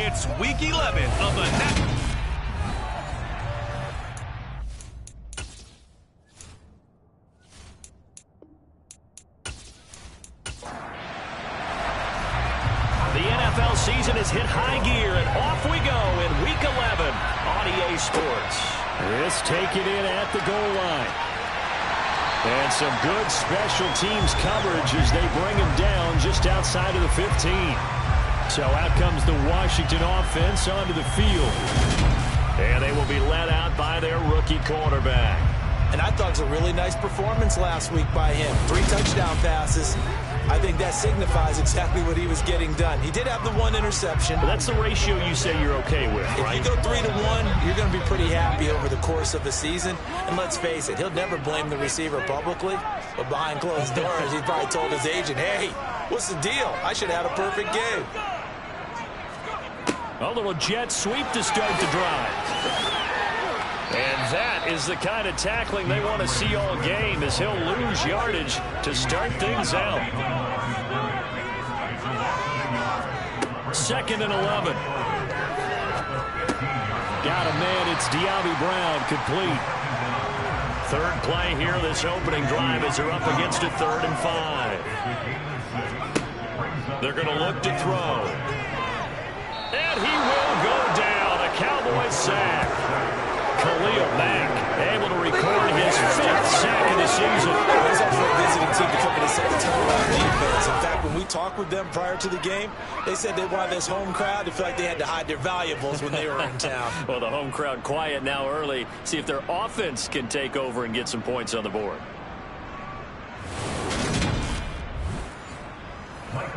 It's Week 11 of the The NFL season has hit high gear, and off we go in Week 11 on EA Sports. This taken in at the goal line. And some good special teams coverage as they bring him down just outside of the 15. So out comes the Washington offense onto the field. And they will be led out by their rookie quarterback. And I thought it was a really nice performance last week by him. 3 touchdown passes. I think that signifies exactly what he was getting done. He did have the 1 interception. But that's the ratio you say you're okay with, right? If you go 3-to-1, you're going to be pretty happy over the course of a season. And let's face it, he'll never blame the receiver publicly. But behind closed doors, he probably told his agent, hey, what's the deal? I should have had a perfect game. A little jet sweep to start the drive. And that is the kind of tackling they want to see all game, as he'll lose yardage to start things out. 2nd and 11. Got a man, it's De'Ami Brown, complete. 3rd play here, this opening drive, as they're up against a 3rd and 5. They're going to look to throw. And he will go down, a Cowboys sack. Khalil Mack able to record his 5th sack of the season. It's up for a visiting team to come in and set the tone on defense. In fact, when we talked with them prior to the game, they said they wanted this home crowd to feel like they had to hide their valuables when they were in town. Well, the home crowd quiet now early. See if their offense can take over and get some points on the board.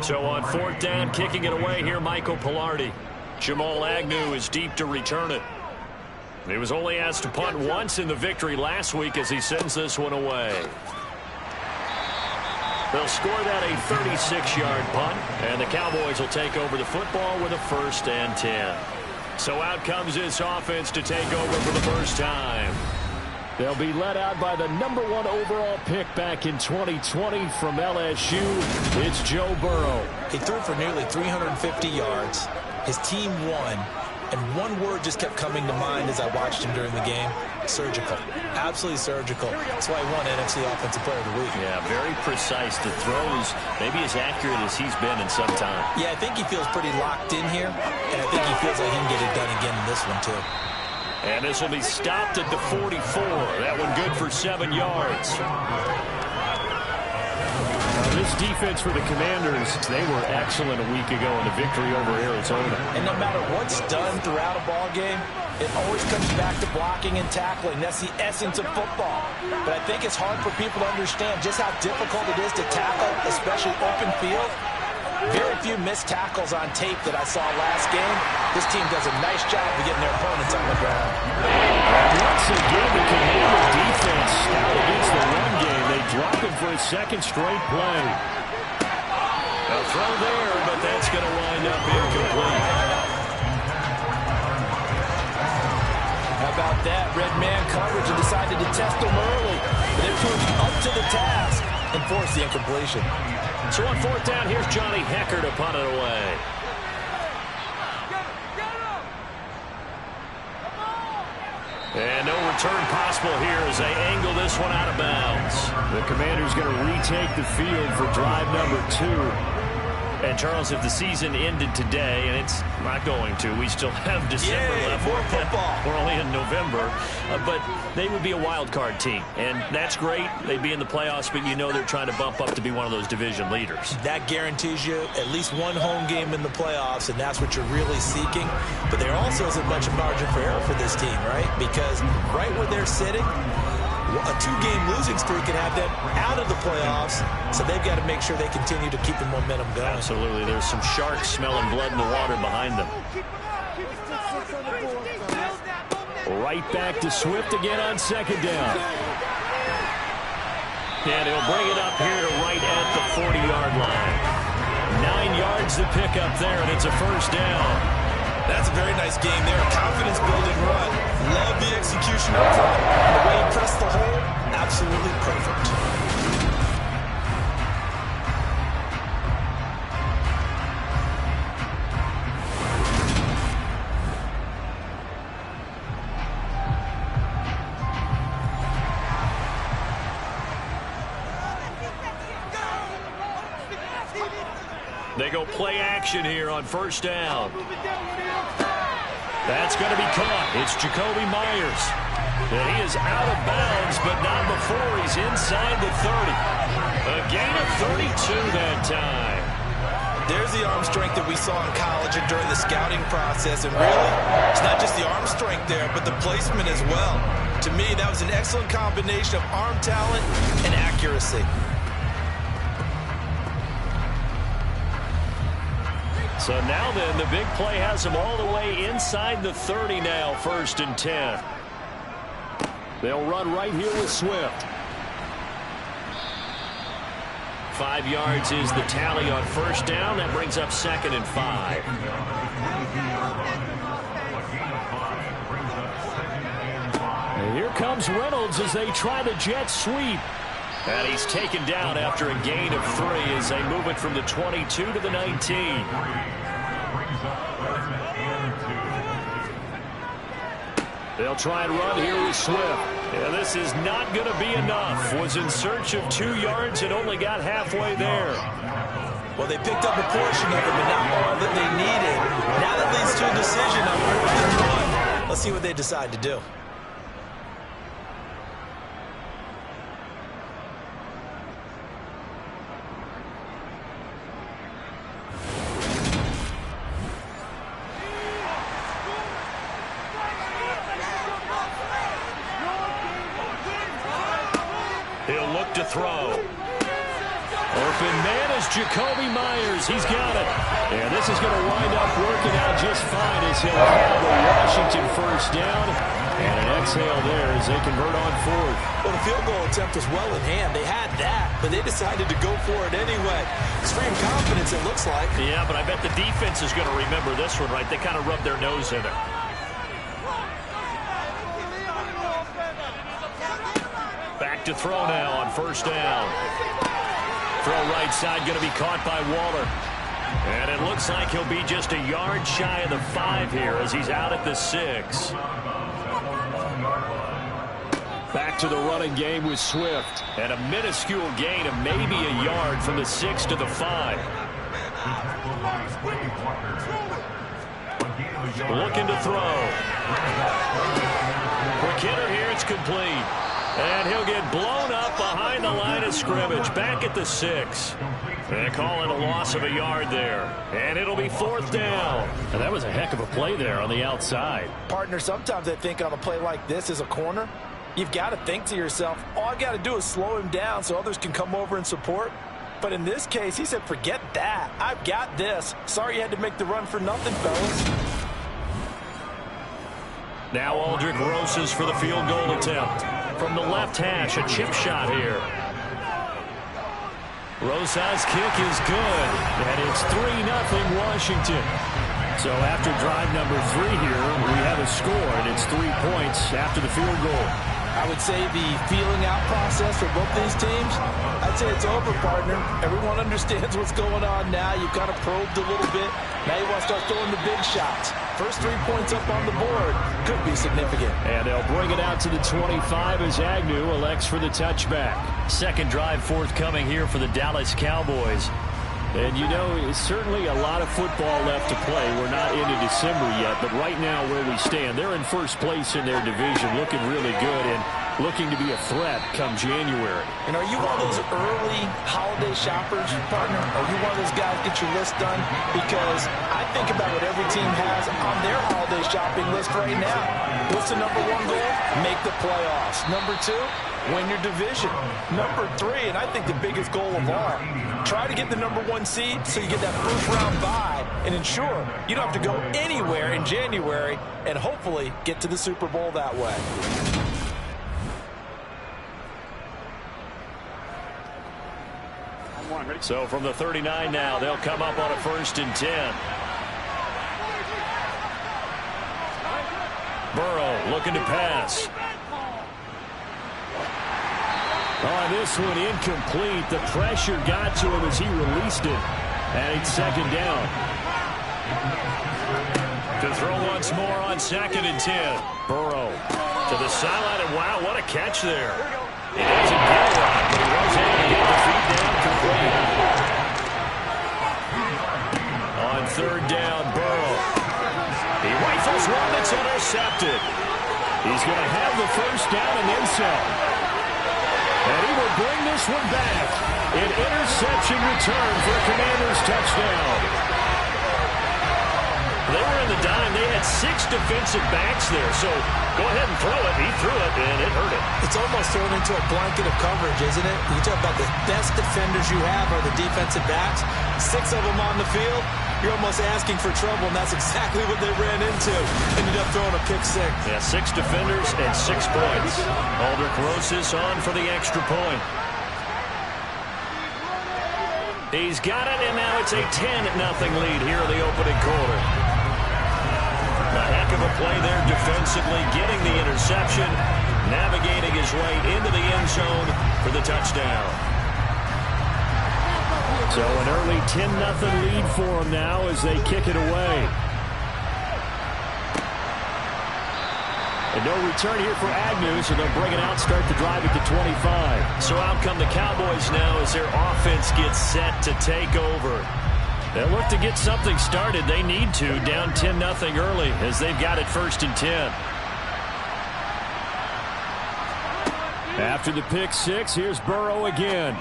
So on 4th down, kicking it away here, Michael Pilardi. Jamal Agnew is deep to return it. He was only asked to punt once in the victory last week as he sends this one away. They'll score that a 36-yard punt, and the Cowboys will take over the football with a 1st and 10. So out comes this offense to take over for the first time. They'll be led out by the number 1 overall pick back in 2020 from LSU. It's Joe Burrow. He threw for nearly 350 yards. His team won. And one word just kept coming to mind as I watched him during the game: surgical. Absolutely surgical. That's why he won NFC Offensive Player of the Week. Yeah, very precise. The throws maybe as accurate as he's been in some time. Yeah, I think he feels pretty locked in here, and I think he feels like he can get it done again in this one, too. And this will be stopped at the 44. That one good for 7 yards. This defense for the Commanders, they were excellent a week ago in the victory over Arizona. And no matter what's done throughout a ball game, it always comes back to blocking and tackling. That's the essence of football. But I think it's hard for people to understand just how difficult it is to tackle, especially open field. Very few missed tackles on tape that I saw last game. This team does a nice job of getting their opponents on the ground. Once again, the Commander defense stout against the run game. They drop him for a 2nd straight play. A throw there, but that's going to wind up incomplete. How about that? Red man coverage and decided to test them early. But they proved up to the task and forced the incompletion. So on 4th down, here's Johnny Hecker to punt it away. And no return possible here as they angle this one out of bounds. The Commanders going to retake the field for drive number 2. And, Charles, if the season ended today, and it's not going to, we still have December left. More football. We're only in November. But they would be a wild card team. And that's great. They'd be in the playoffs, but you know they're trying to bump up to be one of those division leaders. That guarantees you at least one home game in the playoffs, and that's what you're really seeking. But there also isn't much margin for error for this team, right? Because right where they're sitting, a 2-game losing streak can have them out of the playoffs, so they've got to make sure they continue to keep the momentum going. Absolutely. There's some sharks smelling blood in the water behind them. Right back to Swift again on 2nd down. And he'll bring it up here to right at the 40-yard line. 9 yards to pick up there, and it's a 1st down. That's a very nice game there. Confidence-building run. Love the execution up front. The way he pressed the hole, absolutely perfect. They go play action here on first down. That's going to be caught. It's Jacoby Myers. And he is out of bounds, but not before he's inside the 30. A gain of 32 that time. There's the arm strength that we saw in college and during the scouting process. And really, it's not just the arm strength there, but the placement as well. To me, that was an excellent combination of arm talent and accuracy. So now then, the big play has him all the way inside the 30 now, 1st and 10. They'll run right here with Swift. 5 yards is the tally on first down. That brings up 2nd and 5. And here comes Reynolds as they try the jet sweep. And he's taken down after a gain of 3 as they move it from the 22 to the 19. They'll try and run here with Swift. Yeah, this is not going to be enough. Was in search of 2 yards and only got halfway there. Well, they picked up a portion of it, but not all that they needed. Now that leads to a decision on 4th and 1. Let's see what they decide to do. He'll look to throw. Open man is Jacoby Myers. He's got it. And this is going to wind up working out just fine as he'll have the Washington first down. And an exhale there as they convert on 4th. Well, the field goal attempt was well in hand. They had that, but they decided to go for it anyway. Extreme confidence, it looks like. Yeah, but I bet the defense is going to remember this one, right? They kind of rubbed their nose in it. Back to throw now on first down. Throw right side going to be caught by Waller. And it looks like he'll be just a yard shy of the 5 here as he's out at the 6. Back to the running game with Swift. And a minuscule gain of maybe a yard from the 6 to the 5. Looking to throw. Quick hitter here, it's complete. And he'll get blown up behind the line of scrimmage, back at the 6. They call it a loss of a yard there. And it'll be 4th down. And that was a heck of a play there on the outside. Partner, sometimes I think on a play like this as a corner, you've got to think to yourself, all I got to do is slow him down so others can come over and support. But in this case, he said, forget that. I've got this. Sorry you had to make the run for nothing, fellas. Now Aldrick Rosas for the field goal attempt. From the left hash, a chip shot here. Rosas' kick is good, and it's 3-0 Washington. So after drive number 3 here, we have a score, and it's 3 points after the field goal. I would say the feeling out process for both these teams, I'd say it's over, partner. Everyone understands what's going on now. You've kind of probed a little bit. Now you want to start throwing the big shots. First 3 points up on the board could be significant. And they'll bring it out to the 25 as Agnew elects for the touchback. Second drive forthcoming here for the Dallas Cowboys. And, you know, it's certainly a lot of football left to play. We're not into December yet, but right now where we stand, they're in first place in their division, looking really good and looking to be a threat come January. And are you one of those early holiday shoppers, partner? Are you one of those guys get your list done? Because I think about what every team has on their holiday shopping list right now. What's the number 1 goal? Make the playoffs. Number 2, win your division. Number 3, and I think the biggest goal of all, try to get the number 1 seed so you get that first round bye and ensure you don't have to go anywhere in January and hopefully get to the Super Bowl that way. So from the 39 now, they'll come up on a 1st and 10. Burrow looking to pass. On this one, incomplete. The pressure got to him as he released it. And it's 2nd down. To throw once more on 2nd and 10. Burrow to the sideline, and wow, what a catch there. He doesn't get one, but he was able to get the feet down complete. third down. Burrow. He rifles one that's intercepted. He's going to have the first down and then some. And he will bring this one back. An interception return for a Commanders touchdown. They were in the dime. They had 6 defensive backs there. So go ahead and throw it. He threw it, and it hurt him. It's almost thrown into a blanket of coverage, isn't it? You talk about the best defenders you have are the defensive backs. 6 of them on the field. You're almost asking for trouble, and that's exactly what they ran into. Ended up throwing a pick 6. Yeah, 6 defenders and 6 points. Aldrich Rosas on for the extra point. He's got it, and now it's a 10-0 lead here in the opening quarter. A heck of a play there defensively, getting the interception, navigating his way into the end zone for the touchdown. So an early 10-0 lead for them now as they kick it away. And no return here for Agnew, so they'll bring it out, start the drive at the 25. So out come the Cowboys now as their offense gets set to take over. They'll look to get something started. They need to, down 10-0 early as they've got it 1st and 10. After the pick 6, here's Burrow again.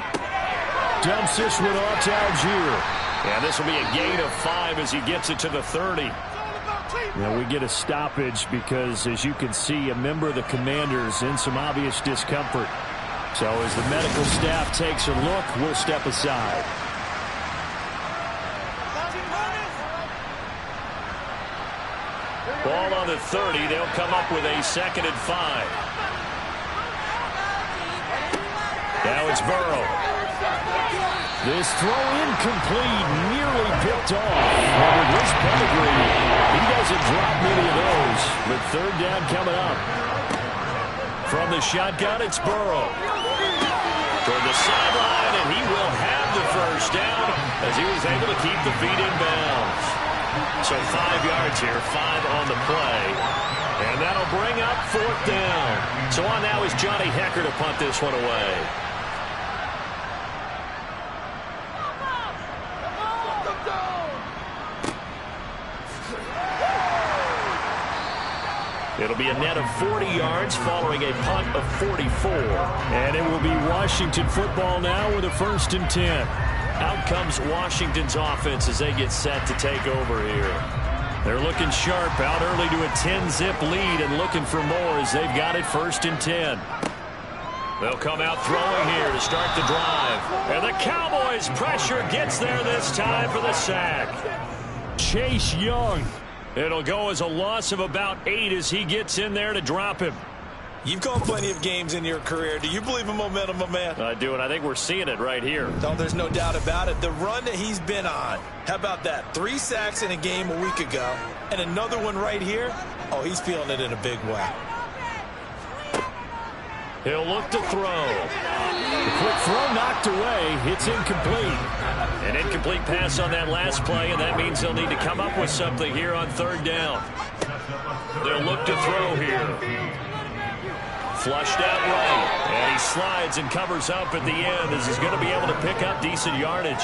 Dumps this one off to Algier. Yeah, this will be a gain of 5 as he gets it to the 30. Now we get a stoppage because, as you can see, a member of the Commanders in some obvious discomfort. So as the medical staff takes a look, we'll step aside. Ball on the 30. They'll come up with a 2nd and 5. Now it's Burrow. This throw incomplete, nearly picked off. And with his pedigree, he doesn't drop many of those. But 3rd down coming up. From the shotgun, it's Burrow. Toward the sideline, and he will have the first down as he was able to keep the feet in bounds. So 5 yards here, 5 on the play. And that'll bring up 4th down. So on now is Johnny Hecker to punt this one away. It'll be a net of 40 yards following a punt of 44. And it will be Washington football now with a 1st and 10. Out comes Washington's offense as they get set to take over here. They're looking sharp, out early to a 10-zip lead and looking for more as they've got it 1st and 10. They'll come out throwing here to start the drive. And the Cowboys pressure gets there this time for the sack. Chase Young. It'll go as a loss of about 8 as he gets in there to drop him. You've called plenty of games in your career. Do you believe in momentum, my man? I do, and I think we're seeing it right here. No, there's no doubt about it. The run that he's been on. How about that? 3 sacks in a game a week ago, and another one right here. Oh, he's feeling it in a big way. He'll look to throw. The quick throw knocked away. It's incomplete. An incomplete pass on that last play, and that means they'll need to come up with something here on 3rd down. They'll look to throw here. Flushed out right, and he slides and covers up at the end as he's going to be able to pick up decent yardage.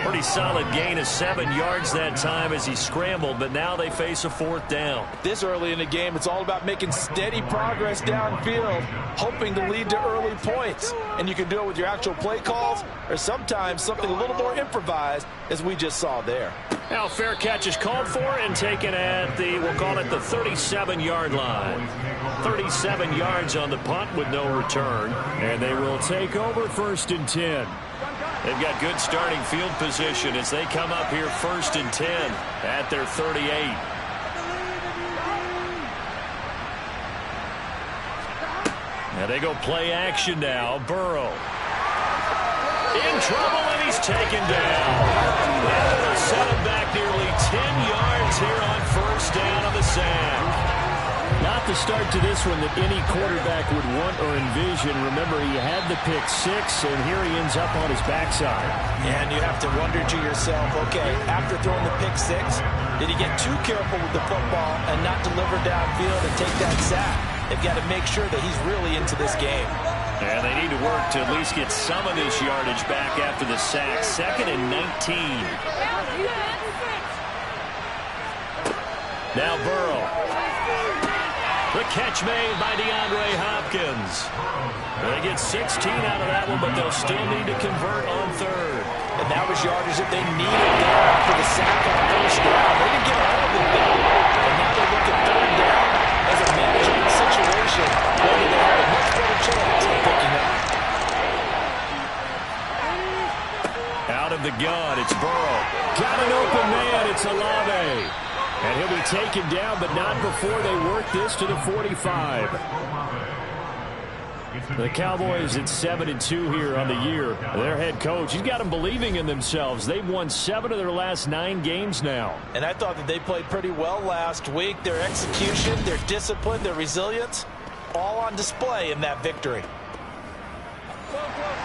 Pretty solid gain of 7 yards that time as he scrambled, but now they face a 4th down. This early in the game, it's all about making steady progress downfield, hoping to lead to early points. And you can do it with your actual play calls or sometimes something a little more improvised, as we just saw there. Now fair catch is called for and taken at the, we'll call it the 37-yard line. 37 yards on the punt with no return. And they will take over 1st and 10. They've got good starting field position as they come up here 1st and 10 at their 38. And they go play action now. Burrow. In trouble, and he's taken down. And they'll set him back nearly 10 yards here on 1st down on the sack. Not the start to this one that any quarterback would want or envision. Remember, he had the pick 6, and here he ends up on his backside. And you have to wonder to yourself, okay, after throwing the pick 6, did he get too careful with the football and not deliver downfield and take that sack? They've got to make sure that he's really into this game. And they need to work to at least get some of this yardage back after the sack. 2nd and 19. Now Burrow. The catch made by DeAndre Hopkins. They get 16 out of that one, but they'll still need to convert on third. And that was yardage that they needed there after the sack on first down. They didn't get all of it back. And now they look at third down as a management situation where they have a much better chance of picking up. Out of the gun, it's Burrow. Got an open man, it's Olave. And he'll be taken down, but not before they work this to the 45. The Cowboys at 7-2 here on the year. Their head coach, he's got them believing in themselves. They've won 7 of their last 9 games now. And I thought that they played pretty well last week. Their execution, their discipline, their resilience, all on display in that victory.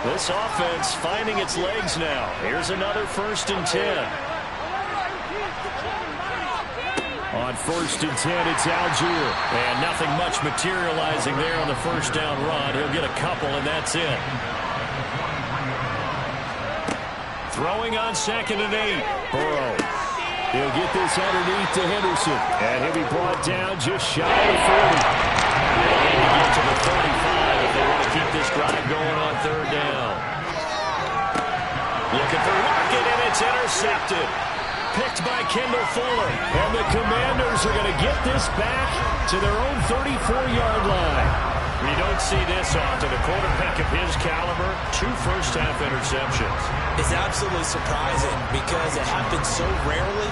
This offense finding its legs now. Here's another 1st and 10. On 1st and 10, it's Algier. And nothing much materializing there on the first down run. He'll get a couple, and that's it. Throwing on 2nd and 8. Burrow. He'll get this underneath to Henderson. And he'll be brought down just shy of 40. They need to get to the 35 if they want to keep this drive going on 3rd down. Looking for Lockett, and it's intercepted. Picked by Kendall Fuller. And the Commanders are going to get this back to their own 34-yard line. We don't see this often. A quarterback of his caliber, 2 first-half interceptions. It's absolutely surprising because it happens so rarely.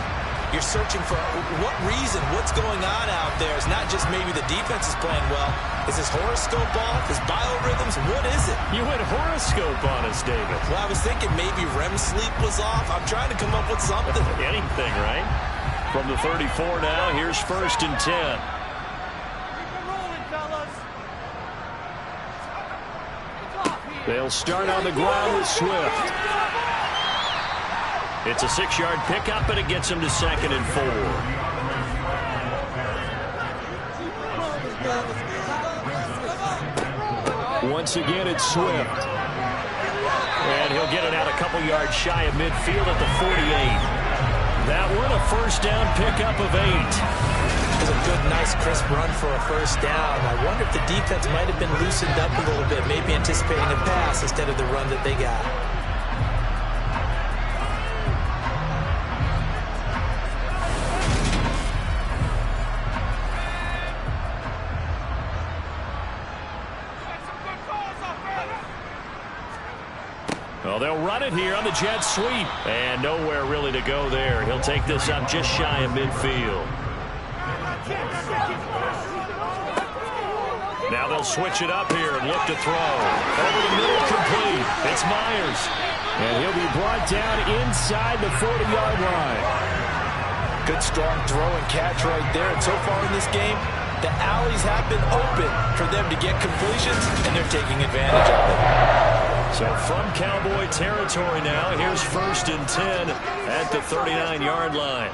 You're searching for what reason, what's going on out there. It's not just maybe the defense is playing well. Is his horoscope off? His biorhythms? What is it? You went horoscope on us, David. Well, I was thinking maybe REM sleep was off. I'm trying to come up with something. Anything, right? From the 34 now, here's 1st and 10. They'll start on the ground with Swift. It's a 6-yard pickup, and it gets him to 2nd and 4. Once again, it's Swift. And he'll get it out a couple yards shy of midfield at the 48. That one, a first down pickup of 8. It was a good, nice, crisp run for a first down. I wonder if the defense might have been loosened up a little bit, maybe anticipating a pass instead of the run that they got. Well, they'll run it here on the jet sweep. And nowhere really to go there. He'll take this up just shy of midfield. Now they'll switch it up here and look to throw. Over the middle, complete. It's Myers. And he'll be brought down inside the 40-yard line. Good, strong throw and catch right there. And so far in this game, the alleys have been open for them to get completions, and they're taking advantage of it. So from Cowboy territory now, here's 1st and 10 at the 39-yard line.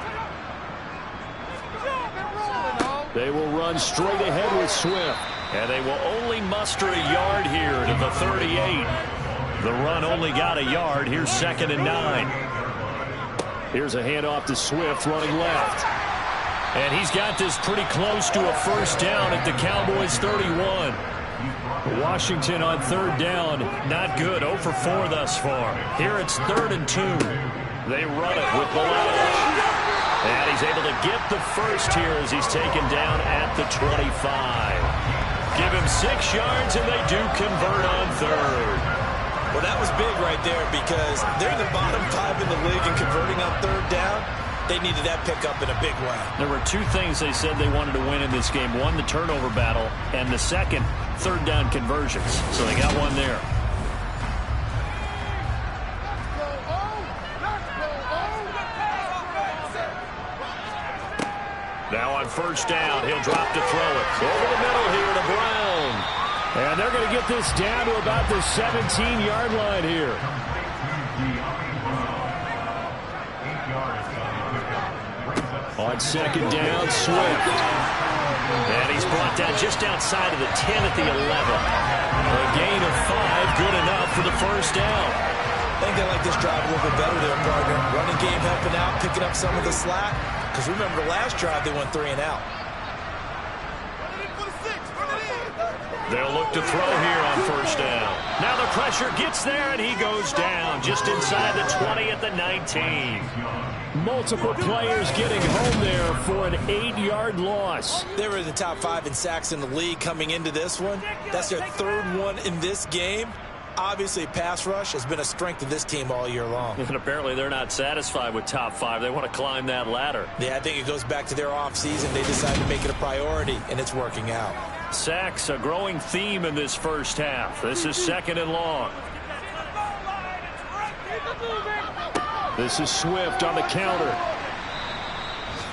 They will run straight ahead with Swift. And they will only muster a yard here to the 38. The run only got a yard. Here's 2nd and 9. Here's a handoff to Swift running left. And he's got this pretty close to a first down at the Cowboys 31. Washington on 3rd down, not good. 0 for 4 thus far. Here it's 3rd and 2. They run it with Balash. And he's able to get the first here as he's taken down at the 25. Give him 6 yards, and they do convert on 3rd. Well, that was big right there because they're the bottom 5 in the league in converting on 3rd down. They needed that pickup in a big way. There were 2 things they said they wanted to win in this game. One, the turnover battle, and the second, 3rd down conversions. So they got one there. Now on first down, he'll drop to throw it. Over the middle here to Brown. And they're going to get this down to about the 17-yard line here. On second down, Swift. And he's brought down just outside of the 10 at the 11. A gain of 5, good enough for the first down. I think they like this drive a little bit better there, partner. Running game helping out, picking up some of the slack. Because remember, the last drive they went 3 and out. They'll look to throw here on first down. Now the pressure gets there, and he goes down just inside the 20 at the 19. Multiple players getting home there for an 8-yard loss. They were in the top 5 in sacks in the league coming into this one. That's their 3rd one in this game. Obviously, pass rush has been a strength of this team all year long. And apparently they're not satisfied with top 5. They want to climb that ladder. Yeah, I think it goes back to their offseason. They decided to make it a priority, and it's working out. Sacks, a growing theme in this first half. This is 2nd and long. This is Swift on the counter.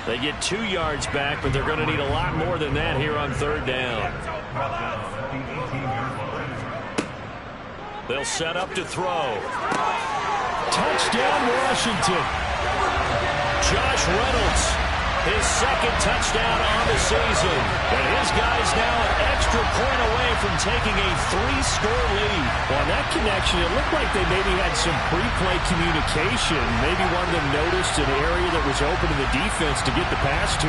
They get 2 yards back, but they're going to need a lot more than that here on 3rd down. They'll set up to throw. Touchdown, Washington. Josh Reynolds, his 2nd touchdown on the season. And his guy's now an extra point away from taking a 3-score lead. Well, that connection, it looked like they maybe had some pre-play communication. Maybe one of them noticed an area that was open to the defense to get the pass to.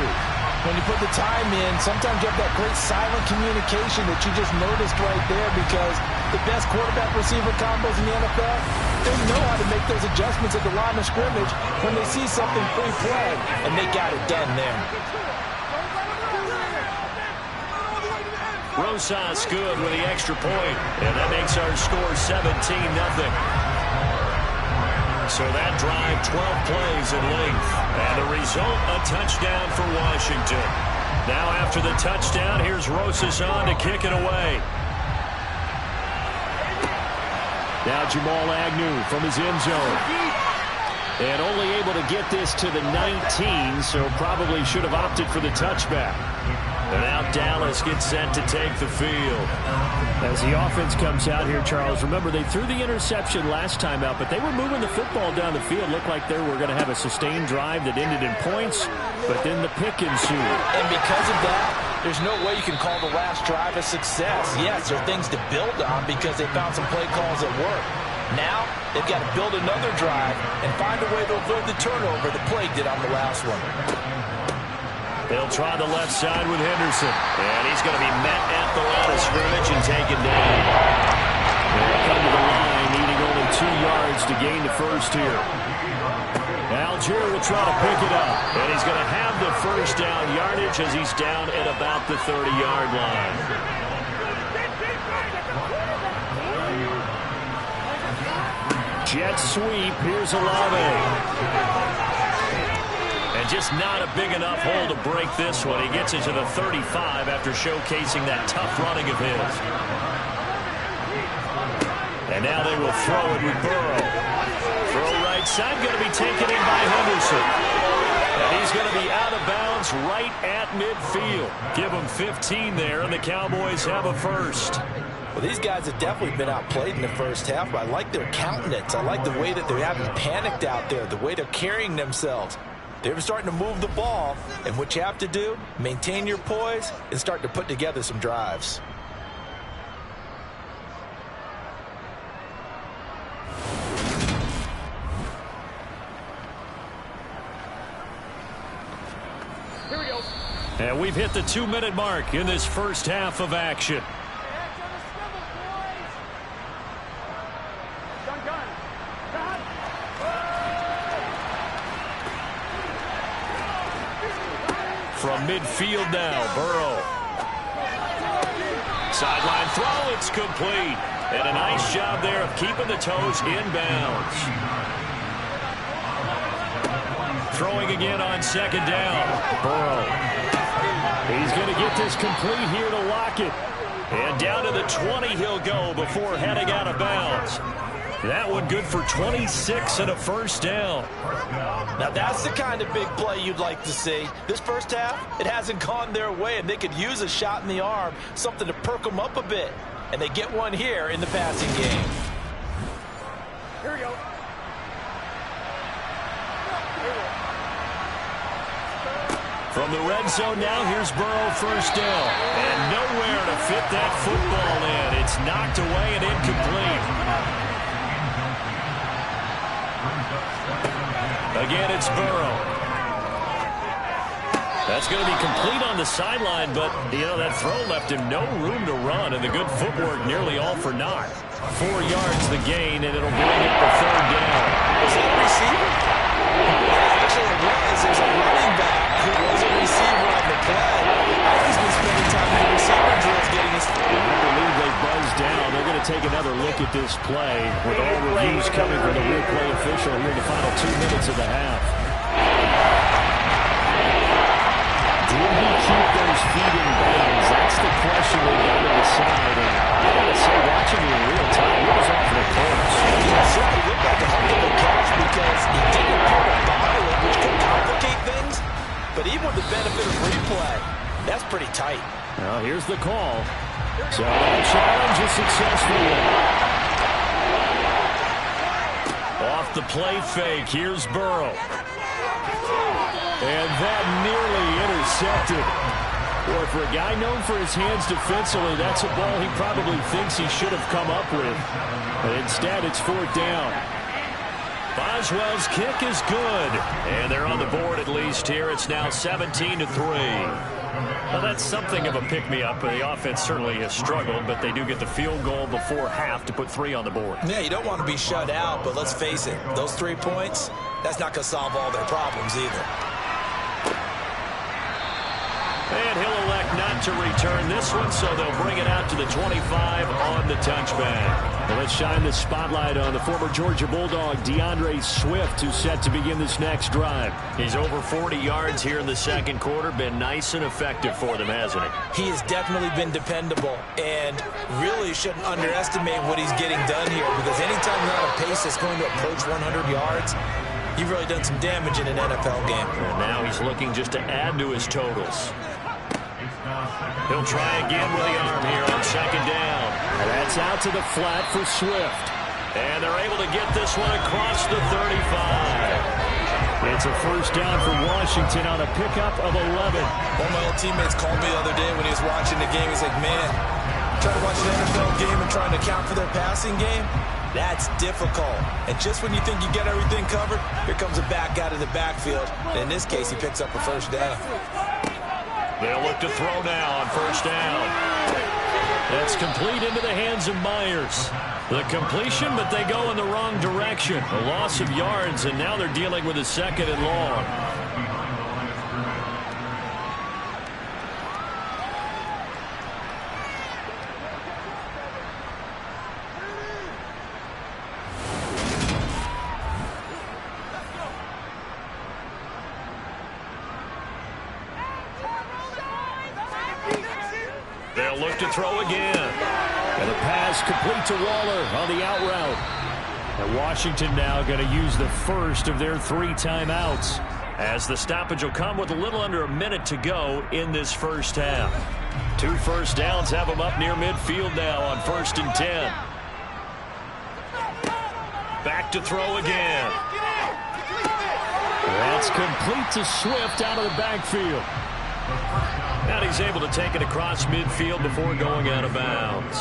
When you put the time in, sometimes you have that great silent communication that you just noticed right there, because the best quarterback-receiver combos in the NFL, they know how to make those adjustments at the line of scrimmage when they see something pre-play, and they got it done there. Rosas good with the extra point, and that makes our score 17-0. So that drive, 12 plays in length. And the result, a touchdown for Washington. Now after the touchdown, here's Rosas on to kick it away. Now Jamal Agnew from his end zone. And only able to get this to the 19, so probably should have opted for the touchback. And now Dallas gets set to take the field. As the offense comes out here, Charles, remember they threw the interception last time out, but they were moving the football down the field. Looked like they were going to have a sustained drive that ended in points, but then the pick ensued. And because of that, there's no way you can call the last drive a success. Yes, there are things to build on because they found some play calls that work. Now, they've got to build another drive and find a way to avoid the turnover the play did on the last one. They'll try the left side with Henderson. And he's going to be met at the line of scrimmage and taken down. They'll come to the line, needing only 2 yards to gain the first here. Algier will try to pick it up. And he's going to have the first down yardage as he's down at about the 30-yard line. Jet sweep. Here's Olave. And just not a big enough hole to break this one. He gets it to the 35 after showcasing that tough running of his. And now they will throw it with Burrow. Throw right side, going to be taken in by Henderson. And he's going to be out of bounds right at midfield. Give him 15 there, and the Cowboys have a first. Well, these guys have definitely been outplayed in the first half, but I like their countenance. I like the way that they haven't panicked out there, the way they're carrying themselves. They're starting to move the ball, and what you have to do, maintain your poise and start to put together some drives. Here we go. And we've hit the 2-minute mark in this first half of action. From midfield now, Burrow. Sideline throw, it's complete. And a nice job there of keeping the toes inbounds. Throwing again on 2nd down. Burrow. He's going to get this complete here to lock it. And down to the 20 he'll go before heading out of bounds. That one good for 26 and a first down. Now that's the kind of big play you'd like to see. This first half, it hasn't gone their way, and they could use a shot in the arm, something to perk them up a bit. And they get one here in the passing game. Here we go. From the red zone now, here's Burrow, first down. And nowhere to fit that football in. It's knocked away and incomplete. Again, it's Burrow. That's going to be complete on the sideline, but, you know, that throw left him no room to run, and the good footwork nearly all for naught. 4 yards the gain, and it'll bring up the third down. Was that a receiver? Actually, it was. There's a running back who was a receiver on the play. He's been spending time in the receiver drills getting his... I believe they buzzed down. They're going to take another look at this play with all reviews coming from the replay official here in the final 2 minutes of the half. Did he keep those feet in bounds? That's the question they got to decide. And I got to say, watching it in real time, it was awfully close. It certainly looked like a heck of a catch because he didn't appear to bobble it, which could complicate things. But even with the benefit of replay, that's pretty tight. Well, here's the call. So that challenge is successful. Off the play fake, here's Burrow. And that nearly intercepted. Boy, for a guy known for his hands defensively, that's a ball he probably thinks he should have come up with. But instead, it's 4th down. Boswell's kick is good. And they're on the board at least here. It's now 17-3. Well, that's something of a pick-me-up. The offense certainly has struggled, but they do get the field goal before half to put 3 on the board. Yeah, you don't want to be shut out, but let's face it, those 3 points, that's not going to solve all their problems either. And he'll elect not to return this one, so they'll bring it out to the 25 on the touchback. Well, let's shine the spotlight on the former Georgia Bulldog, DeAndre Swift, who's set to begin this next drive. He's over 40 yards here in the second quarter. Been nice and effective for them, hasn't he? He has definitely been dependable, and really shouldn't underestimate what he's getting done here, because anytime you're on a pace that's going to approach 100 yards, you've really done some damage in an NFL game. And now he's looking just to add to his totals. He'll try again with the arm here on second down. And that's out to the flat for Swift. And they're able to get this one across the 35. It's a first down for Washington on a pickup of 11. One of my old teammates called me the other day when he was watching the game. He's like, man, trying to watch an NFL game and trying to account for their passing game, that's difficult. And just when you think you get everything covered, here comes a back out of the backfield. And in this case, he picks up a first down. They'll look to throw now on first down. That's complete into the hands of Myers. The completion, but they go in the wrong direction. A loss of yards, and now they're dealing with a 2nd and long. They'll look to throw again. And a pass complete to Waller on the out route. And Washington now going to use the first of their 3 timeouts. As the stoppage will come with a little under a minute to go in this first half. 2 first downs have them up near midfield now on 1st and 10. Back to throw again. That's complete to Swift out of the backfield. And he's able to take it across midfield before going out of bounds.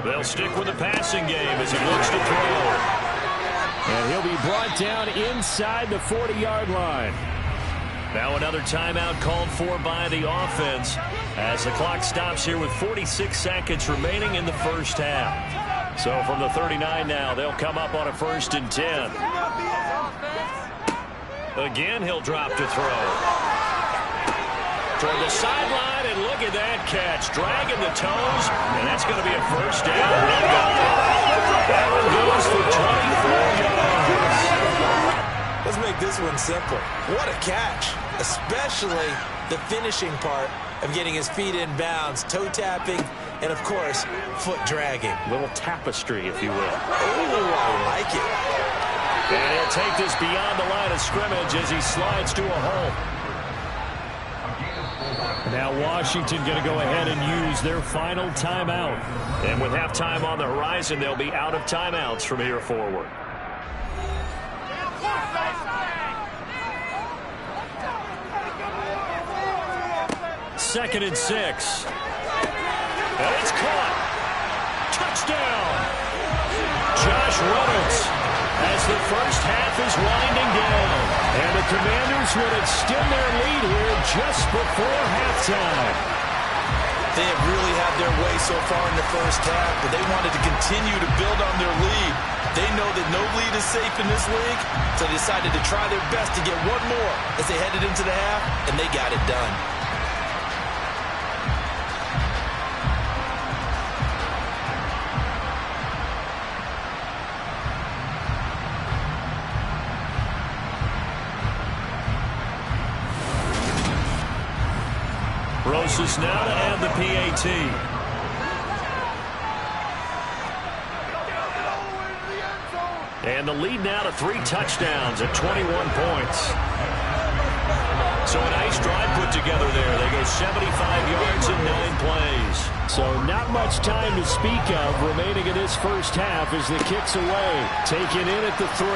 They'll stick with the passing game as he looks to throw. And he'll be brought down inside the 40-yard line. Now another timeout called for by the offense as the clock stops here with 46 seconds remaining in the first half. So from the 39 now, they'll come up on a 1st and 10. Again, he'll drop to throw. Toward the sideline, and look at that catch. Dragging the toes, and that's going to be a first down. That one goes for 24 yards. Let's make this one simple. What a catch, especially the finishing part of getting his feet in bounds, toe tapping, and, of course, foot dragging. Little tapestry, if you will. Oh, I like it. And he'll take this beyond the line of scrimmage as he slides to a hole. Now Washington going to go ahead and use their final timeout. And with halftime on the horizon, they'll be out of timeouts from here forward. Second and 6. And it's caught. touchdown. Josh Reynolds as the first half is winding down. And the Commanders will extend their lead here just before halftime. They have really had their way so far in the first half, but they wanted to continue to build on their lead. They know that no lead is safe in this league, so they decided to try their best to get one more as they headed into the half, and they got it done. Roses now to add the PAT. And the lead now to 3 touchdowns at 21 points. So a nice drive put together there. They go 75 yards in 9 plays. So not much time to speak of remaining in this first half as the kick's away. Taken in at the 3.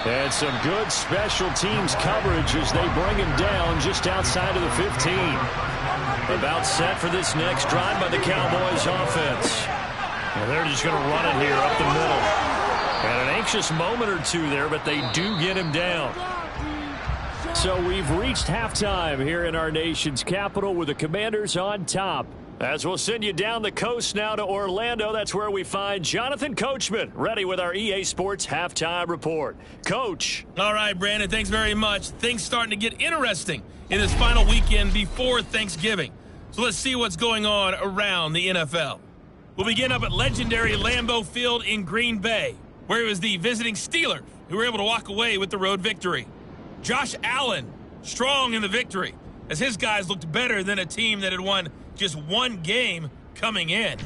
And some good special teams coverage as they bring him down just outside of the 15. About set for this next drive by the Cowboys offense. And they're just going to run it here up the middle. And an anxious moment or two there, but they do get him down. So we've reached halftime here in our nation's capital with the Commanders on top. As we'll send you down the coast now to Orlando, that's where we find Jonathan Coachman, ready with our EA Sports Halftime Report. Coach. All right, Brandon, thanks very much. Things starting to get interesting in this final weekend before Thanksgiving. So let's see what's going on around the NFL. We'll begin up at legendary Lambeau Field in Green Bay, where it was the visiting Steelers who were able to walk away with the road victory. Josh Allen, strong in the victory, as his guys looked better than a team that had won just one game coming in.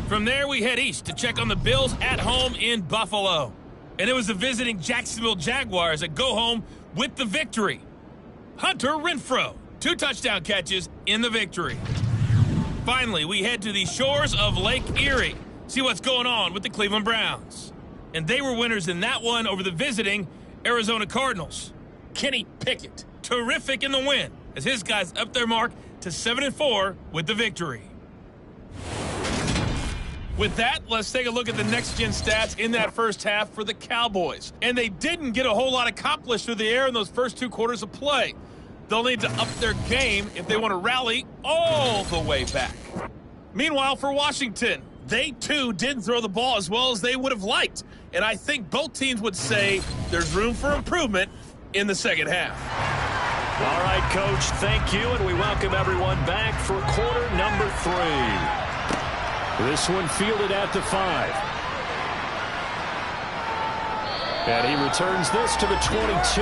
From there, we head east to check on the Bills at home in Buffalo. And it was the visiting Jacksonville Jaguars that go home with the victory. Hunter Renfrow, 2 touchdown catches in the victory. Finally, we head to the shores of Lake Erie, see what's going on with the Cleveland Browns. And they were winners in that one over the visiting Arizona Cardinals. Kenny Pickett, terrific in the win, as his guys upped their mark to 7-4 with the victory. With that, let's take a look at the next-gen stats in that first half for the Cowboys. And they didn't get a whole lot accomplished through the air in those first 2 quarters of play. They'll need to up their game if they want to rally all the way back. Meanwhile, for Washington, they too didn't throw the ball as well as they would have liked. And I think both teams would say there's room for improvement in the second half. All right, Coach, thank you, and we welcome everyone back for quarter number 3. This one fielded at the 5. And he returns this to the 22.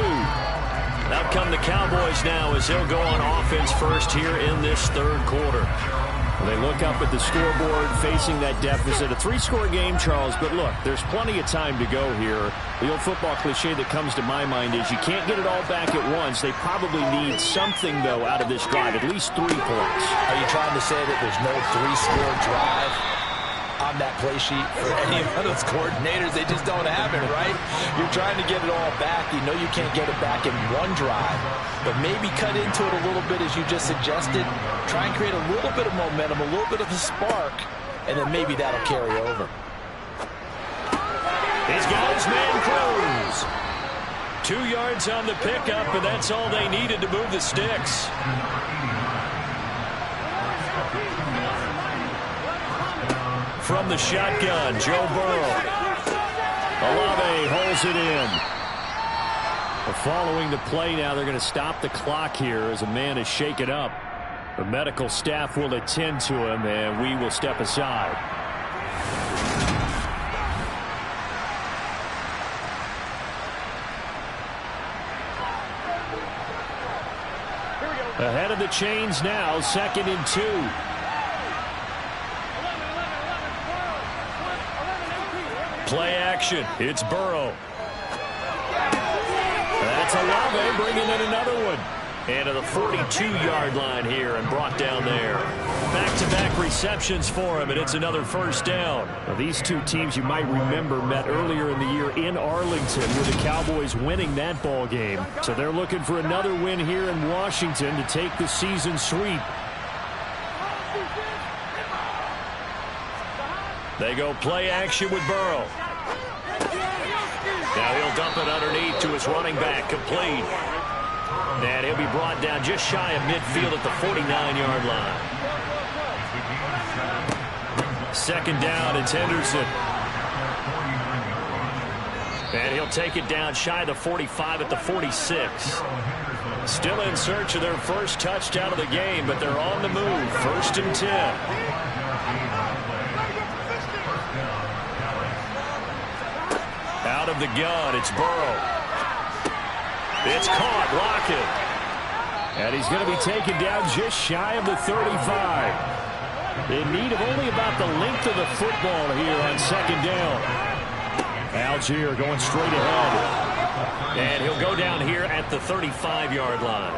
Out come the Cowboys now as they'll go on offense first here in this third quarter. They look up at the scoreboard facing that deficit. A 3-score game, Charles, but look, there's plenty of time to go here. The old football cliche that comes to my mind is you can't get it all back at once. They probably need something, though, out of this drive, at least 3 points. Are you trying to say that there's no 3-score drive on that play sheet for any of those coordinators? They just don't have it, right? You're trying to get it all back. You know you can't get it back in one drive, but maybe cut into it a little bit as you just suggested. Try and create a little bit of momentum, a little bit of a spark, and then maybe that'll carry over. He's got his man Cruz. 2 yards on the pickup, and that's all they needed to move the sticks. From the shotgun, Joe Burrow. Olave holds it in. Following the play now, they're going to stop the clock here as a man is shaken up. The medical staff will attend to him, and we will step aside. Ahead of the chains now, 2nd and 2. Play action. It's Burrow. That's Olave bringing in another one. And to the 42-yard line here and brought down there. Back-to-back receptions for him, and it's another first down. Now, these 2 teams you might remember met earlier in the year in Arlington with the Cowboys winning that ball game. So they're looking for another win here in Washington to take the season sweep. They go play action with Burrow. Now he'll dump it underneath to his running back, complete. And he'll be brought down just shy of midfield at the 49-yard line. Second down, it's Henderson. And he'll take it down shy of the 45 at the 46. Still in search of their first touchdown of the game, but they're on the move. First and 10. Out of the gun, it's Burrow. It's caught, Lockett. And he's going to be taken down just shy of the 35. In need of only about the length of the football here on second down. Algier going straight ahead. And he'll go down here at the 35-yard line.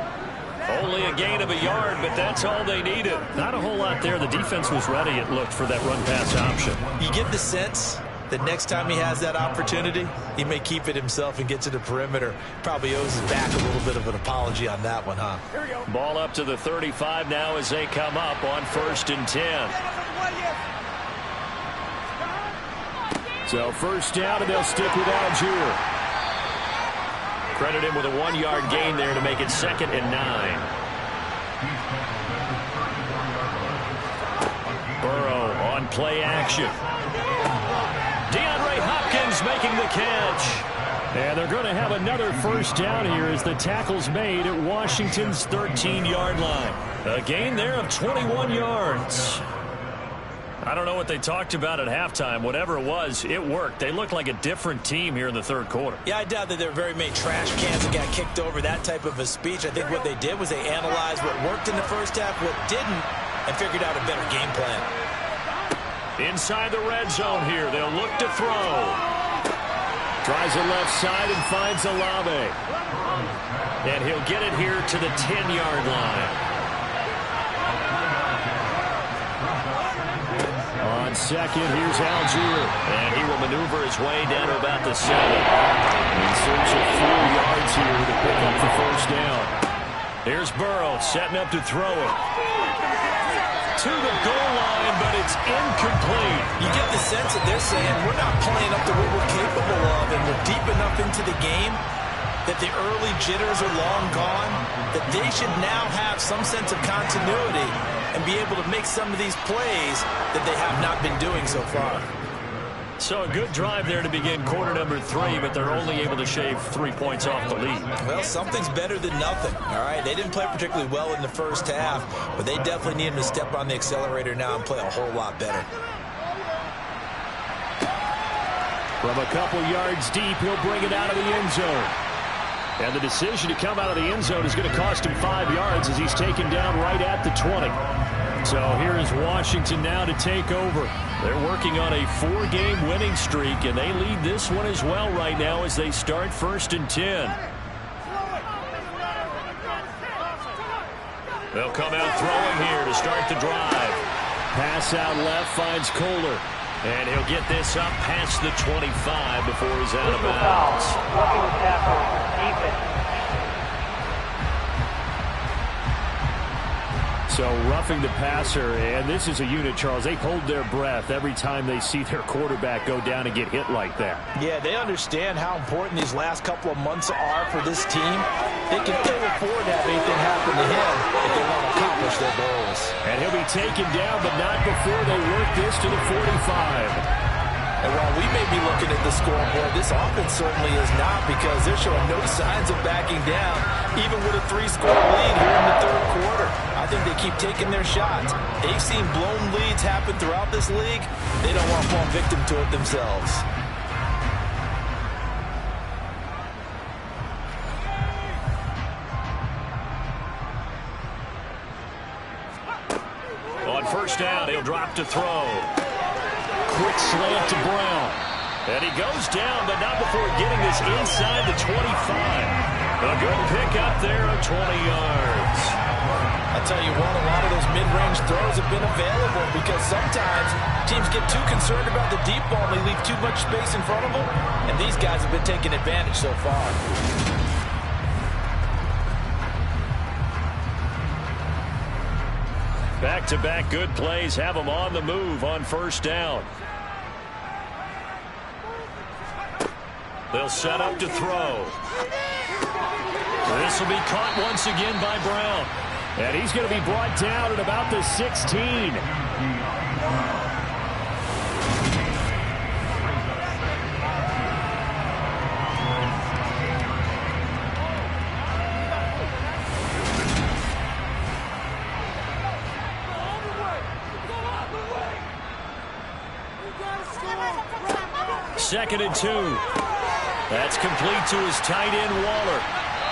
Only a gain of a yard, but that's all they needed. Not a whole lot there. The defense was ready, it looked, for that run-pass option. You get the sense that next time he has that opportunity, he may keep it himself and get to the perimeter. Probably owes his back a little bit of an apology on that one, huh? Ball up to the 35 now as they come up on first and 10. So first down, and they'll stick with Algier. Credit him with a 1-yard gain there to make it second and 9. Burrow on play action. DeAndre Hopkins making the catch. And they're going to have another first down here as the tackle's made at Washington's 13-yard line. A gain there of 21 yards. I don't know what they talked about at halftime. Whatever it was, it worked. They looked like a different team here in the third quarter. Yeah, I doubt that there were very many trash cans that got kicked over, that type of a speech. I think what they did was they analyzed what worked in the first half, what didn't, and figured out a better game plan. Inside the red zone here, they'll look to throw. Tries the left side and finds Olave. And he'll get it here to the 10-yard line. On second, here's Algier. And he will maneuver his way down to about the 7. In search of 4 yards here to pick up the first down. Here's Burrow setting up to throw it. To the goal line, but it's incomplete. You get the sense that they're saying we're not playing up to what we're capable of, and we're deep enough into the game that the early jitters are long gone, that they should now have some sense of continuity and be able to make some of these plays that they have not been doing so far. So a good drive there to begin quarter number 3, but they're only able to shave 3 points off the lead. Well, something's better than nothing, all right? They didn't play particularly well in the first half, but they definitely need them to step on the accelerator now and play a whole lot better. From a couple yards deep, he'll bring it out of the end zone. And the decision to come out of the end zone is going to cost him 5 yards as he's taken down right at the 20. So here is Washington now to take over. They're working on a 4-game winning streak, and they lead this one as well right now as they start first and 10. They'll come out throwing here to start the drive. Pass out left finds Kohler. And he'll get this up past the 25 before he's out of bounds. So roughing the passer, and this is a unit, Charles. They hold their breath every time they see their quarterback go down and get hit like that. Yeah, they understand how important these last couple of months are for this team. They can ill afford to have anything happen to him if they want to accomplish their goals. And he'll be taken down, but not before they work this to the 45. And while we may be looking at the scoreboard, this offense certainly is not, because they're showing no signs of backing down, even with a 3-score lead here in the third quarter. I think they keep taking their shots. They've seen blown leads happen throughout this league. They don't want to fall victim to it themselves. On first down, he'll drop to throw. Quick slant to Brown. And he goes down, but not before getting this inside the 25. A good pickup there of 20 yards. I tell you what, a lot of those mid-range throws have been available, because sometimes teams get too concerned about the deep ball and they leave too much space in front of them, and these guys have been taking advantage so far. Back-to-back good plays have them on the move on first down. They'll set up to throw. This will be caught once again by Brown. And he's going to be brought down at about the 16. Second and 2. That's complete to his tight end, Waller.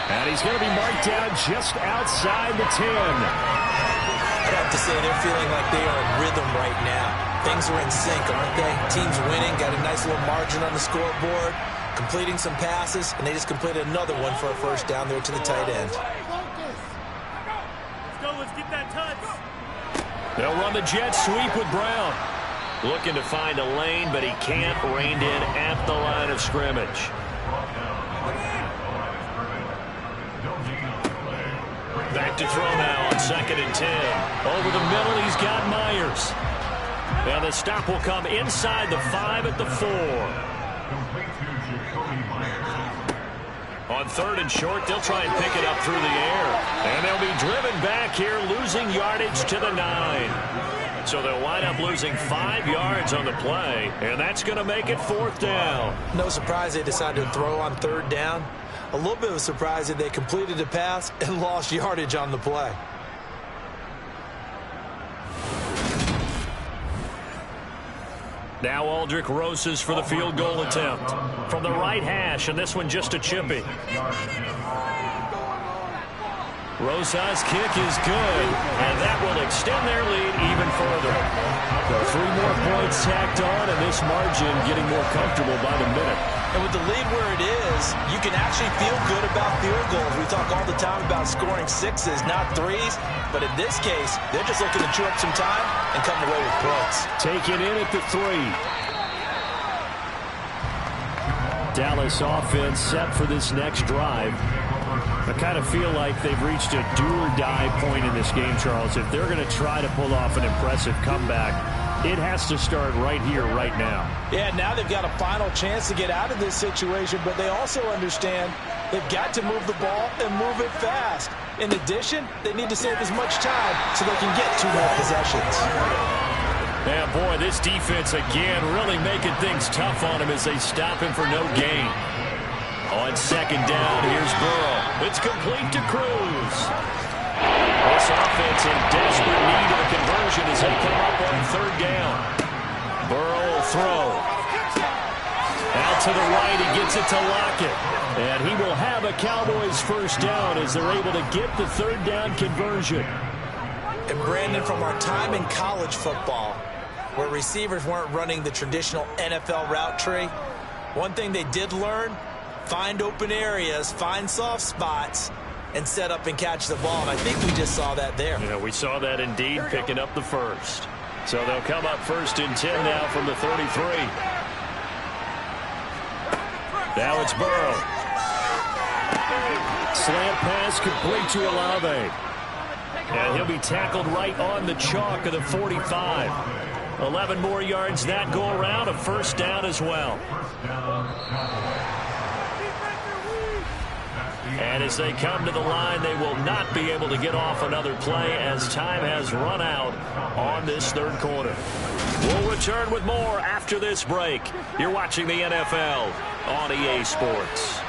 And he's going to be marked down just outside the 10. I'd have to say they're feeling like they are in rhythm right now. Things are in sync, aren't they? Team's winning, got a nice little margin on the scoreboard, completing some passes, and they just completed another one for a first down there to the tight end. Let's go, let's get that touch. They'll run the jet sweep with Brown. Looking to find a lane, but he can't. Reined in at the line of scrimmage. Back to throw now on second and 10. Over the middle, he's got Myers. And the stop will come inside the 5 at the 4. On third and short, they'll try and pick it up through the air. And they'll be driven back here, losing yardage to the 9. So they'll wind up losing 5 yards on the play, and that's going to make it fourth down. No surprise they decided to throw on third down. A little bit of a surprise that they completed the pass and lost yardage on the play. Now Aldrick Roses for the field goal attempt. From the right hash, and this one just a chippy. Rosas' kick is good, and that will extend their lead even further. 3 more points tacked on, and this margin getting more comfortable by the minute. And with the lead where it is, you can actually feel good about field goals. We talk all the time about scoring 6s, not 3s. But in this case, they're just looking to chew up some time and come away with points. Taken in at the 3. Dallas offense set for this next drive. I kind of feel like they've reached a do-or-die point in this game, Charles. If they're going to try to pull off an impressive comeback, it has to start right here, right now. Yeah, now they've got a final chance to get out of this situation, but they also understand they've got to move the ball and move it fast. In addition, they need to save as much time so they can get 2 more possessions. Yeah, boy, this defense again really making things tough on him as they stop him for no gain. On second down, here's Burrow. It's complete to Cruz. This offense in desperate need of a conversion as they come up on third down. Burrow will throw. Out to the right, he gets it to Lockett. And he will have a Cowboys first down as they're able to get the third down conversion. And Brandon, from our time in college football, where receivers weren't running the traditional NFL route tree, one thing they did learn, find open areas, find soft spots, and set up and catch the ball. And I think we just saw that there. Yeah, we saw that indeed, picking up the first. So they'll come up first and 10 now from the 33. Now it's Burrow. Slant pass complete to Olave. And he'll be tackled right on the chalk of the 45. 11 more yards that go around, a first down as well. And as they come to the line, they will not be able to get off another play as time has run out on this third quarter. We'll return with more after this break. You're watching the NFL on EA Sports.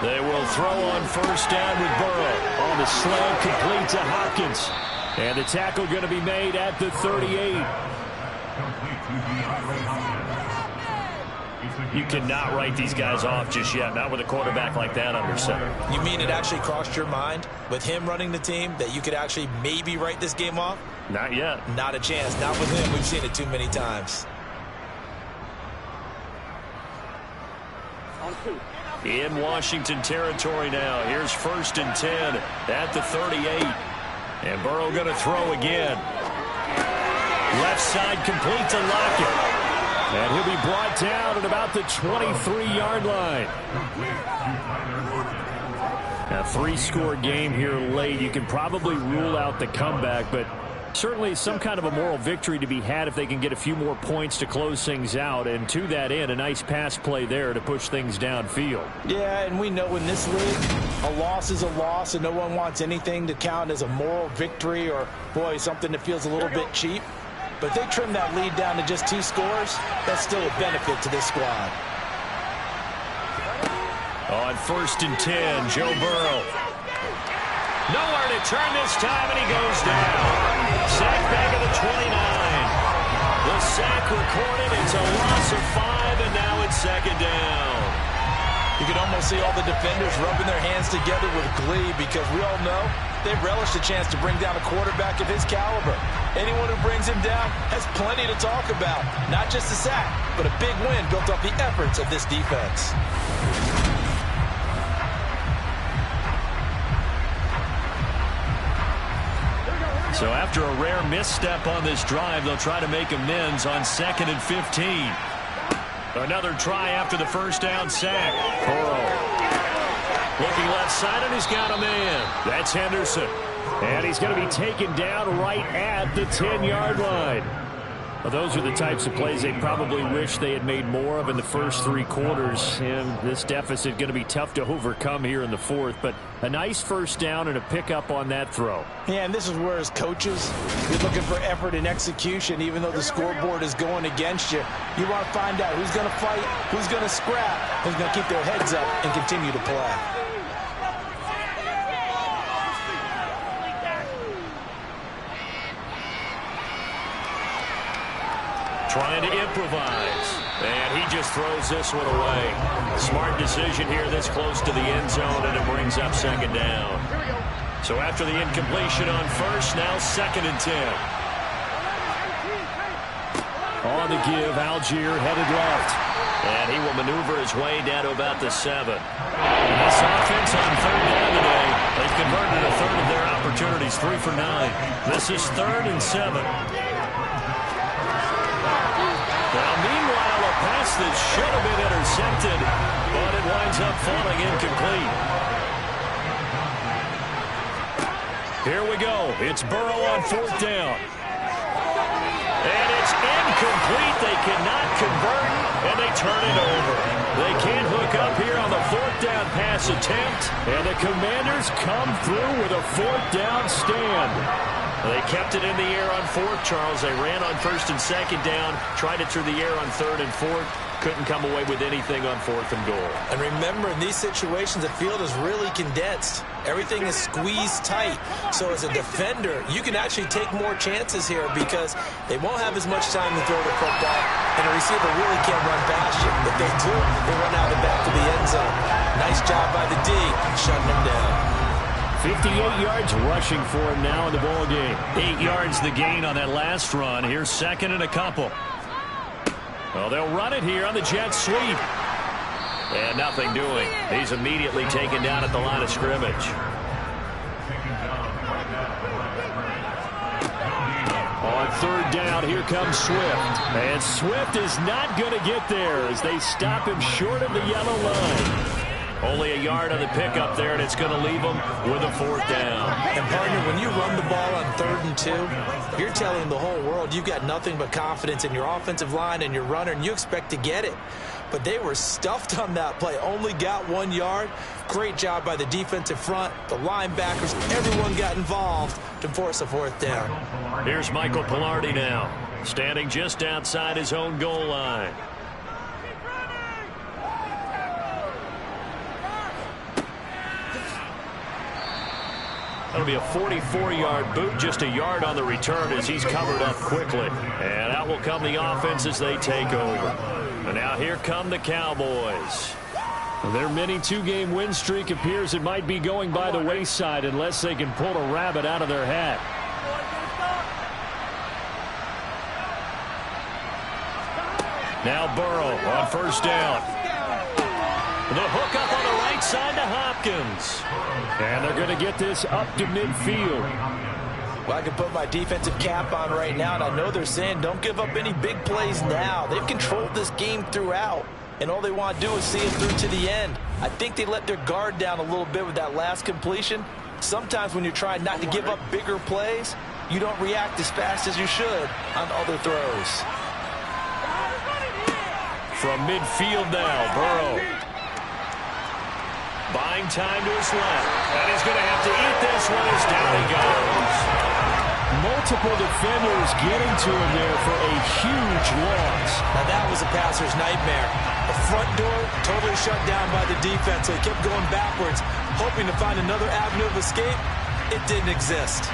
They will throw on first down with Burrow. On the slant, complete to Hopkins. And the tackle going to be made at the 38. You cannot write these guys off just yet, not with a quarterback like that under center. You mean it actually crossed your mind with him running the team that you could actually maybe write this game off? Not yet. Not a chance. Not with him. We've seen it too many times. In Washington territory now. Here's first and 10 at the 38. And Burrow going to throw again. Left side complete to Lockett. And he'll be brought down at about the 23-yard line. A 3-score game here late. You can probably rule out the comeback, but Certainly some kind of a moral victory to be had if they can get a few more points to close things out. And to that end, a nice pass play there to push things downfield. Yeah, and we know in this league, a loss is a loss, and no one wants anything to count as a moral victory or, boy, something that feels a little bit cheap. But if they trim that lead down to just 2 scores, that's still a benefit to this squad. On 1st and 10, Joe Burrow. Nowhere to turn this time, and he goes down. Sack back at the 29. The sack recorded. It's a loss of 5, and now it's 2nd down. You can almost see all the defenders rubbing their hands together with glee because we all know they've relished a chance to bring down a quarterback of his caliber. Anyone who brings him down has plenty to talk about. Not just a sack, but a big win built off the efforts of this defense. So after a rare misstep on this drive, they'll try to make amends on 2nd and 15. Another try after the first down sack. Burrow looking left side, and he's got a man. That's Henderson. And he's going to be taken down right at the 10-yard line. Well, those are the types of plays they probably wish they had made more of in the first 3 quarters. And this deficit going to be tough to overcome here in the 4th. But a nice first down and a pickup on that throw. Yeah, and this is where, as coaches, you're looking for effort and execution. Even though the scoreboard is going against you, you want to find out who's going to fight, who's going to scrap, who's going to keep their heads up and continue to play. Trying to improvise. And he just throws this one away. Smart decision here this close to the end zone, and it brings up 2nd down. So after the incompletion on 1st, now 2nd and 10. On the give, Algier headed left. And he will maneuver his way down to about the 7. This offense on 3rd down today, they've converted a third of their opportunities, 3 for 9. This is 3rd and 7. Now, meanwhile, a pass that should have been intercepted, but it winds up falling incomplete. Here we go. It's Burrow on 4th down. And it's incomplete. They cannot convert, and they turn it over. They can't hook up here on the 4th down pass attempt, and the Commanders come through with a 4th down stand. They kept it in the air on 4th, Charles. They ran on 1st and 2nd down, tried it through the air on 3rd and 4th. Couldn't come away with anything on 4th and goal. And remember, in these situations, the field is really condensed. Everything is squeezed tight. So as a defender, you can actually take more chances here because they won't have as much time to throw the football, and the receiver really can't run past you. If they do, they run out and back to the end zone. Nice job by the D, shutting them down. 58 yards rushing for him now in the ball game. 8 yards the gain on that last run. Here's 2nd and a couple. Well, they'll run it here on the jet sweep. And nothing doing. He's immediately taken down at the line of scrimmage. On 3rd down, here comes Swift. And Swift is not going to get there as they stop him short of the yellow line. Only a yard on the pickup there, and it's going to leave them with a 4th down. And, partner, when you run the ball on 3rd and 2, you're telling the whole world you've got nothing but confidence in your offensive line and your runner, and you expect to get it. But they were stuffed on that play, only got 1 yard. Great job by the defensive front, the linebackers, everyone got involved to force a 4th down. Here's Michael Pilardi now, standing just outside his own goal line. That'll be a 44-yard boot, just a yard on the return as he's covered up quickly. And out will come the offense as they take over. And now here come the Cowboys. Their mini 2-game win streak appears it might be going by the wayside unless they can pull a rabbit out of their hat. Now Burrow on 1st down. The hook up on the right side to Hopkins. And they're going to get this up to midfield. Well, I can put my defensive cap on right now, and I know they're saying don't give up any big plays now. They've controlled this game throughout, and all they want to do is see it through to the end. I think they let their guard down a little bit with that last completion. Sometimes when you're trying not to give up bigger plays, you don't react as fast as you should on other throws. From midfield now, Burrow. Buying time to his left. And he's going to have to eat this one as down he goes. Multiple defenders getting to him there for a huge loss. Now that was a passer's nightmare. The front door totally shut down by the defense, so he kept going backwards, hoping to find another avenue of escape. It didn't exist.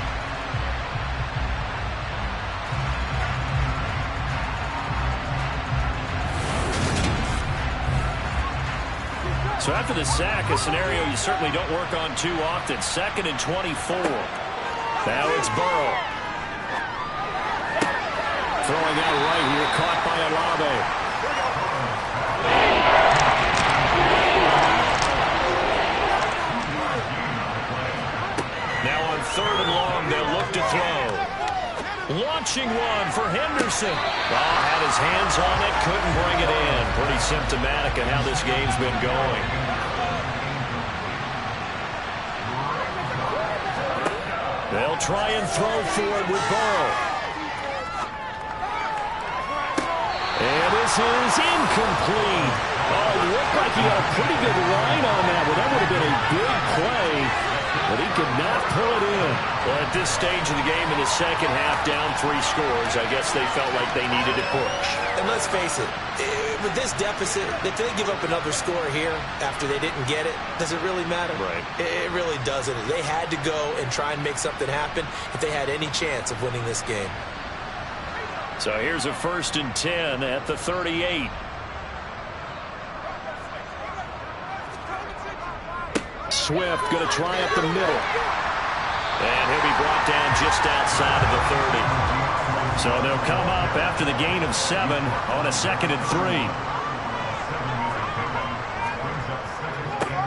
So after the sack, a scenario you certainly don't work on too often. 2nd and 24. Now it's Burrow. Throwing out right here, caught by Olave. Now on 3rd and long, they'll look to throw. Launching one for Henderson. Oh, had his hands on it, couldn't bring it in. Pretty symptomatic of how this game's been going. They'll try and throw for it with Burrow. And this is incomplete. Oh, it looked like he had a pretty good line on that, but that would have been a big play. But he could not pull it in. Well, at this stage of the game in the second half, down 3 scores, I guess they felt like they needed to push. And let's face it, with this deficit, if they give up another score here after they didn't get it, does it really matter? Right. It really doesn't. They had to go and try and make something happen if they had any chance of winning this game. So here's a 1st and 10 at the 38. Swift going to try up the middle. And he'll be brought down just outside of the 30. So they'll come up after the gain of 7 on a 2nd and 3.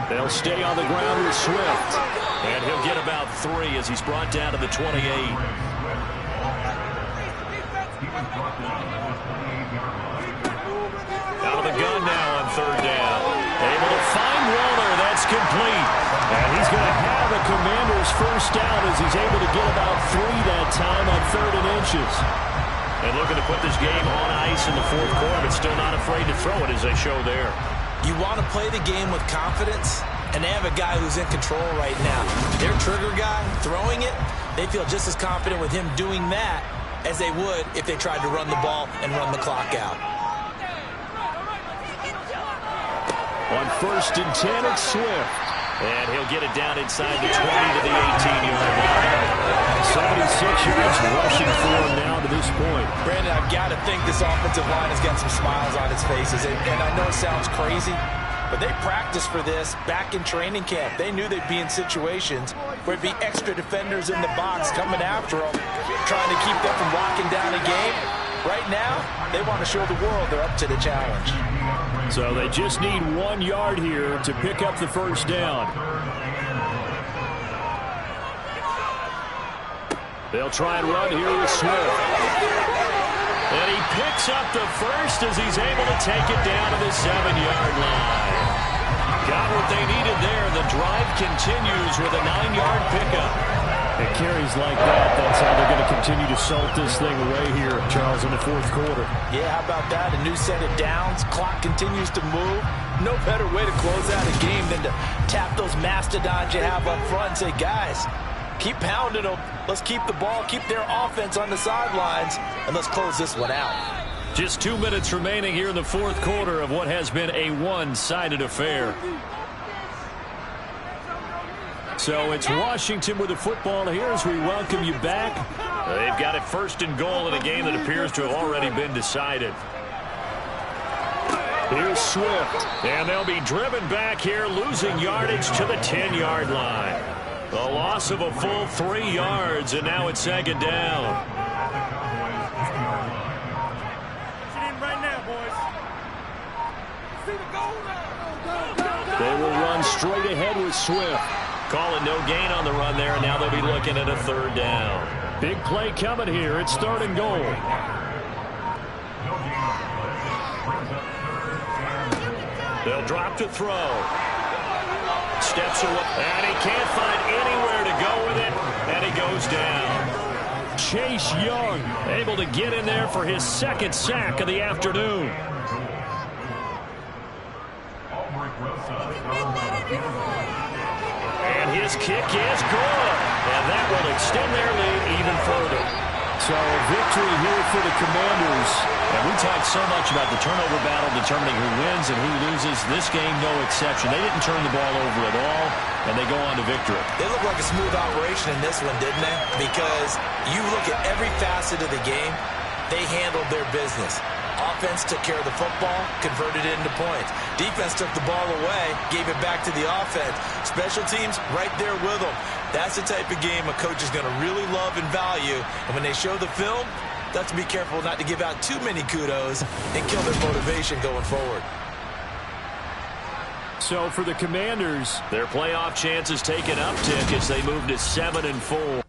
They'll stay on the ground with Swift. And he'll get about 3 as he's brought down to the 28. Out of the gun now on 3rd down. Able to find Waller. That's complete. And he's going to have a Commanders first down as he's able to get about 3 that time on 3rd and inches. And looking to put this game on ice in the 4th quarter, but still not afraid to throw it as they show there. You want to play the game with confidence, and they have a guy who's in control right now. Their trigger guy throwing it, they feel just as confident with him doing that as they would if they tried to run the ball and run the clock out. On 1st and 10, it's Swift. And he'll get it down inside the 20 to the 18-yard line. 76 yards rushing for him now to this point. Brandon, I've got to think this offensive line has got some smiles on its faces. And I know it sounds crazy, but they practiced for this back in training camp. They knew they'd be in situations where it'd be extra defenders in the box coming after them, trying to keep them from locking down a game. Right now, they want to show the world they're up to the challenge. So they just need 1 yard here to pick up the first down. They'll try and run here with Swift. And he picks up the first as he's able to take it down to the 7-yard line. Got what they needed there. The drive continues with a 9-yard pickup. It carries like that. That's how they're going to continue to salt this thing away here, Charles, in the 4th quarter. Yeah, how about that? A new set of downs. Clock continues to move. No better way to close out a game than to tap those mastodons you have up front and say, guys, keep pounding them. Let's keep the ball, keep their offense on the sidelines, and let's close this one out. Just 2 minutes remaining here in the 4th quarter of what has been a one-sided affair. So it's Washington with the football here as we welcome you back. They've got it 1st and goal in a game that appears to have already been decided. Here's Swift. And they'll be driven back here, losing yardage to the 10-yard line. A loss of a full 3 yards, and now it's 2nd down. They will run straight ahead with Swift. Calling no gain on the run there, and now they'll be looking at a 3rd down. Big play coming here. It's 3rd and goal. They'll drop to throw. Steps away, and he can't find anywhere to go with it, and he goes down. Chase Young. Able to get in there for his second sack of the afternoon. And his kick is good. And that will extend their lead even further. So a victory here for the Commanders. And we talked so much about the turnover battle determining who wins and who loses. This game, no exception. They didn't turn the ball over at all, and they go on to victory. They look like a smooth operation in this one, didn't they? Because you look at every facet of the game, they handled their business. Offense took care of the football, converted it into points. Defense took the ball away, gave it back to the offense. Special teams right there with them. That's the type of game a coach is going to really love and value. And when they show the film, they have to be careful not to give out too many kudos and kill their motivation going forward. So for the Commanders, their playoff chances take an uptick as they move to 7-4.